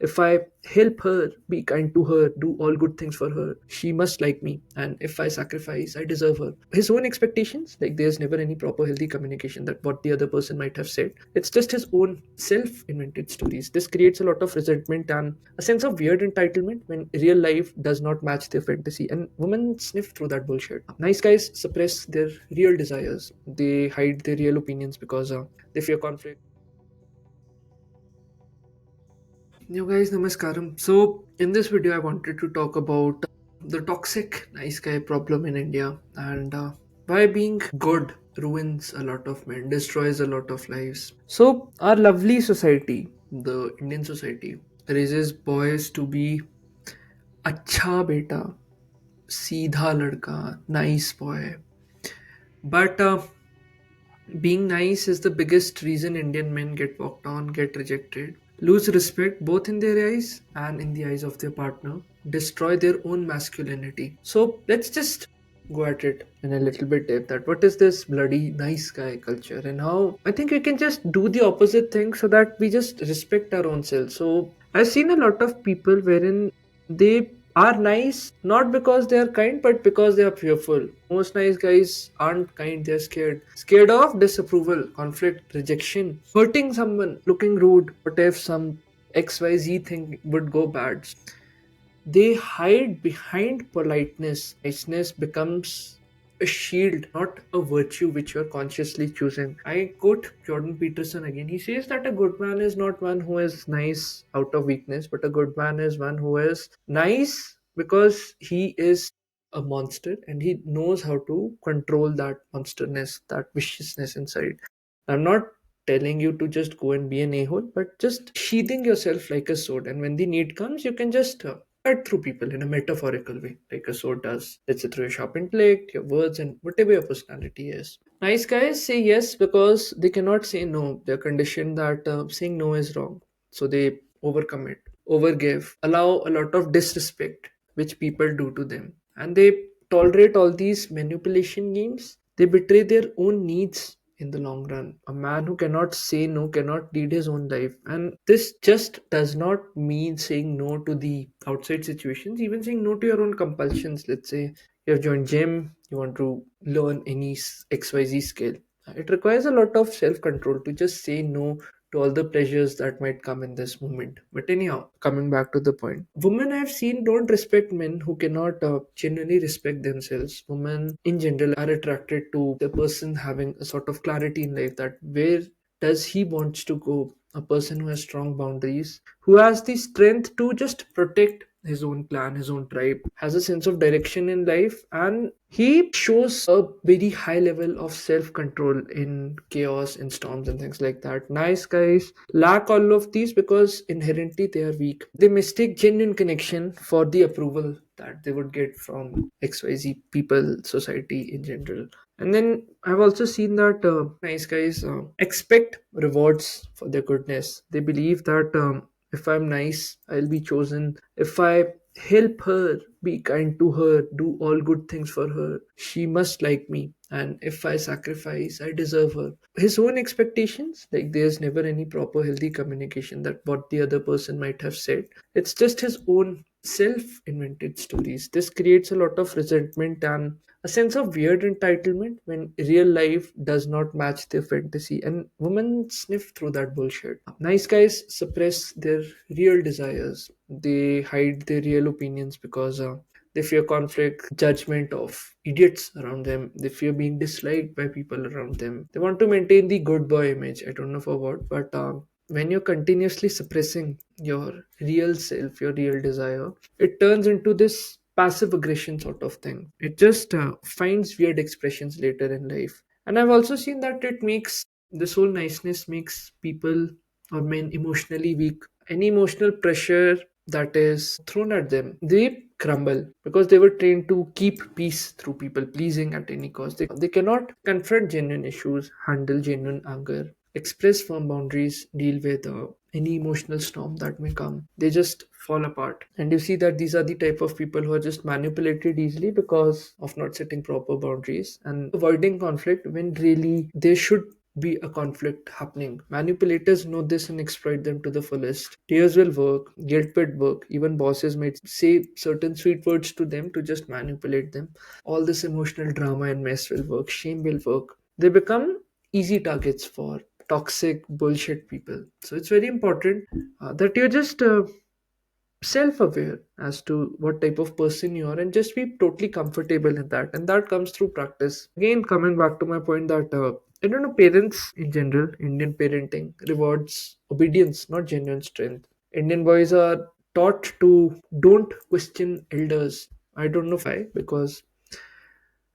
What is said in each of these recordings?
If I help her, be kind to her, do all good things for her, she must like me. And if I sacrifice, I deserve her. His own expectations, like there's never any proper healthy communication that what the other person might have said. It's just his own self invented stories. This creates a lot of resentment and a sense of weird entitlement when real life does not match their fantasy. And women sniff through that bullshit. Nice guys suppress their real desires, they hide their real opinions because they fear conflict. Yo guys, namaskaram. So in this video, I wanted to talk about the toxic nice guy problem in India and why being good ruins a lot of men, destroys a lot of lives. So our lovely society, the Indian society, raises boys to be अच्छा बेटा, सीधा लड़का, nice boy. But being nice is the biggest reason Indian men get walked on, get rejected, lose respect both in their eyes and in the eyes of their partner, destroy their own masculinity. So let's just go at it in a little bit depth that what is this bloody nice guy culture and how I think we can just do the opposite thing so that we just respect our own selves. So I've seen a lot of people wherein they are nice not because they are kind but because they are fearful. Most nice guys aren't kind, they're scared. Scared of disapproval, conflict, rejection, hurting someone, looking rude. What if some XYZ thing would go bad? They hide behind politeness. Niceness becomes a shield, not a virtue which you are consciously choosing. I quote Jordan Peterson again. He says that a good man is not one who is nice out of weakness, but a good man is one who is nice because he is a monster and he knows how to control that monsterness, that viciousness inside. I'm not telling you to just go and be an a-hole, but just sheathing yourself like a sword. And when the need comes, you can just cut through people in a metaphorical way, like a sword does. Let's say through your sharp intellect, your words, and whatever your personality is. Nice guys say yes because they cannot say no. They're conditioned that saying no is wrong. So they overcome it, overgive, allow a lot of disrespect, which people do to them. And they tolerate all these manipulation games. They betray their own needs in the long run. A man who cannot say no cannot lead his own life. And this just does not mean saying no to the outside situations, even saying no to your own compulsions. Let's say you have joined gym, you want to learn any XYZ skill. It requires a lot of self control to just say no to all the pleasures that might come in this moment. But anyhow, coming back to the point, women I've seen don't respect men who cannot genuinely respect themselves. Women in general are attracted to the person having a sort of clarity in life that where does he wants to go. A person who has strong boundaries, who has the strength to just protect his own clan, his own tribe, has a sense of direction in life, and he shows a very high level of self control in chaos, in storms, and things like that. Nice guys lack all of these because inherently they are weak. They mistake genuine connection for the approval that they would get from XYZ people, society in general. And then I've also seen that nice guys expect rewards for their goodness. They believe that if I'm nice, I'll be chosen. If I help her, be kind to her, do all good things for her, she must like me. And if I sacrifice, I deserve her. His own expectations, like there's never any proper healthy communication that what the other person might have said. It's just his own self invented stories. This creates a lot of resentment and a sense of weird entitlement when real life does not match their fantasy, and women sniff through that bullshit. Nice guys suppress their real desires, they hide their real opinions because they fear conflict, judgment of idiots around them. They fear being disliked by people around them. They want to maintain the good boy image. I don't know for what, but when you're continuously suppressing your real self, your real desire, it turns into this passive aggression sort of thing. It just finds weird expressions later in life. And I've also seen that it makes this whole niceness makes people or men emotionally weak. Any emotional pressure that is thrown at them, they crumble because they were trained to keep peace through people pleasing at any cost. They cannot confront genuine issues, handle genuine anger, express firm boundaries, deal with any emotional storm that may come. They just fall apart. And you see that these are the type of people who are just manipulated easily because of not setting proper boundaries and avoiding conflict when really they should be a conflict happening. Manipulators know this and exploit them to the fullest. Tears will work, guilt will work, even bosses might say certain sweet words to them to just manipulate them. All this emotional drama and mess will work, shame will work. They become easy targets for toxic bullshit people. So it's very important that you're just self-aware as to what type of person you are and just be totally comfortable in that, and that comes through practice. Again, coming back to my point that I don't know, parents in general, Indian parenting rewards obedience, not genuine strength. Indian boys are taught to don't question elders. I don't know why, because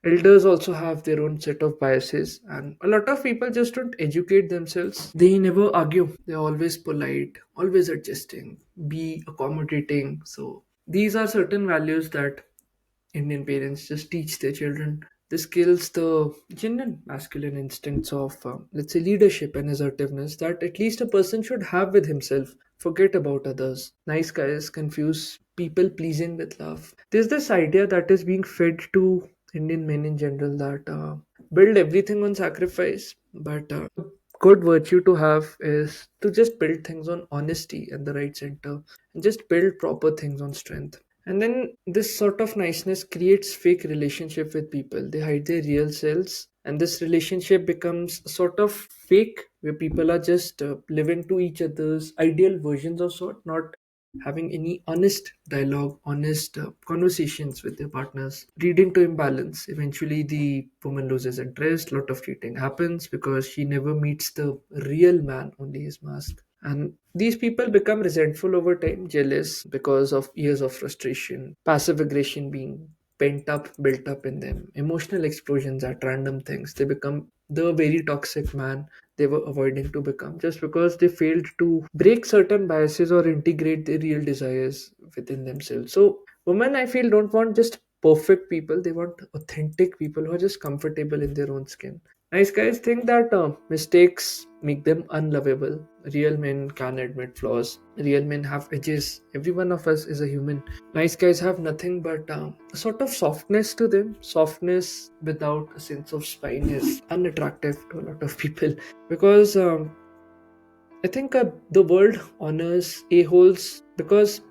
elders also have their own set of biases, and a lot of people just don't educate themselves. They never argue, they're always polite, always adjusting, be accommodating. So these are certain values that Indian parents just teach their children. This kills the genuine masculine instincts of, let's say, leadership and assertiveness that at least a person should have with himself. Forget about others. Nice guys confuse people pleasing with love. There's this idea that is being fed to Indian men in general that build everything on sacrifice, but good virtue to have is to just build things on honesty and the right center, and just build proper things on strength. And then this sort of niceness creates fake relationship with people. They hide their real selves, and this relationship becomes sort of fake, where people are just living to each other's ideal versions of sort, not having any honest dialogue, honest conversations with their partners, leading to imbalance. Eventually, the woman loses interest. Lot of cheating happens because she never meets the real man, only his mask. And these people become resentful over time, jealous because of years of frustration, passive aggression being pent up, built up in them, emotional explosions at random things. They become the very toxic man they were avoiding to become, just because they failed to break certain biases or integrate their real desires within themselves. So, women, I feel, don't want just perfect people, they want authentic people who are just comfortable in their own skin. Nice guys think that mistakes make them unlovable. Real men can admit flaws. Real men have edges. Every one of us is a human. Nice guys have nothing but a sort of softness to them. Softness without a sense of spine is unattractive to a lot of people, because I think the world honors a-holes because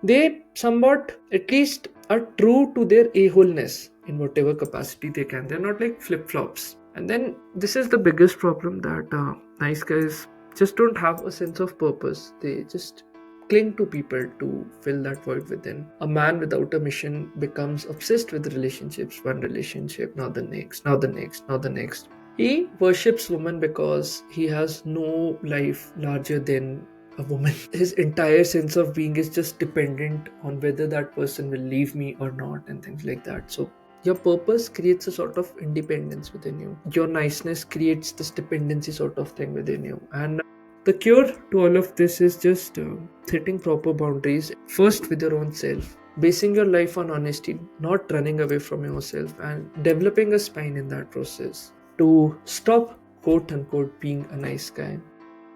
they somewhat at least are true to their a-holeness in whatever capacity they can. They're not like flip-flops. And then this is the biggest problem, that nice guys just don't have a sense of purpose. They just cling to people to fill that void within. A man without a mission becomes obsessed with relationships. One relationship, now the next, now the next, now the next. He worships women because he has no life larger than a woman. His entire sense of being is just dependent on whether that person will leave me or not, and things like that. So your purpose creates a sort of independence within you. Your niceness creates this dependency sort of thing within you. And the cure to all of this is just setting proper boundaries, first with your own self, basing your life on honesty, not running away from yourself, and developing a spine in that process to stop, quote unquote, being a nice guy.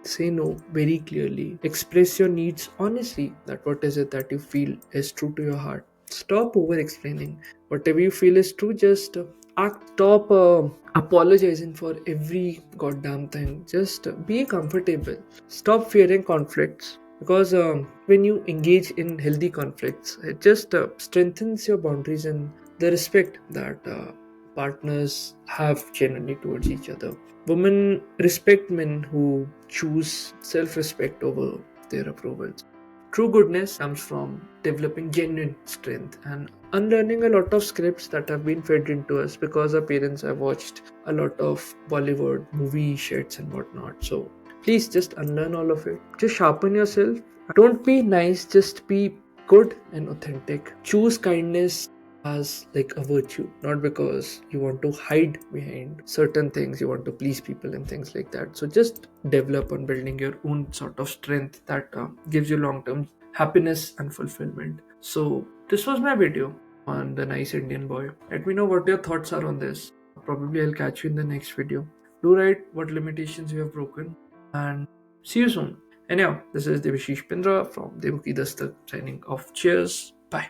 Say no very clearly. Express your needs honestly. That what is it that you feel is true to your heart. Stop over explaining. Whatever you feel is true, just act. Stop apologizing for every goddamn thing. Just be comfortable. Stop fearing conflicts. Because when you engage in healthy conflicts, it just strengthens your boundaries and the respect that partners have genuinely towards each other. Women respect men who choose self respect over their approvals. True goodness comes from developing genuine strength and unlearning a lot of scripts that have been fed into us because our parents have watched a lot of Bollywood movie shits and whatnot. So please just unlearn all of it. Just sharpen yourself. Don't be nice, just be good and authentic. Choose kindness as like a virtue, not because you want to hide behind certain things, you want to please people and things like that. So just develop on building your own sort of strength that gives you long-term happiness and fulfillment. So this was my video on the nice Indian boy. Let me know what your thoughts are on this. Probably I'll catch you in the next video. Do write what limitations you have broken, and see you soon. Anyhow, this is Devashish Pindra from Debu Ki Dastak signing off. Cheers. Bye.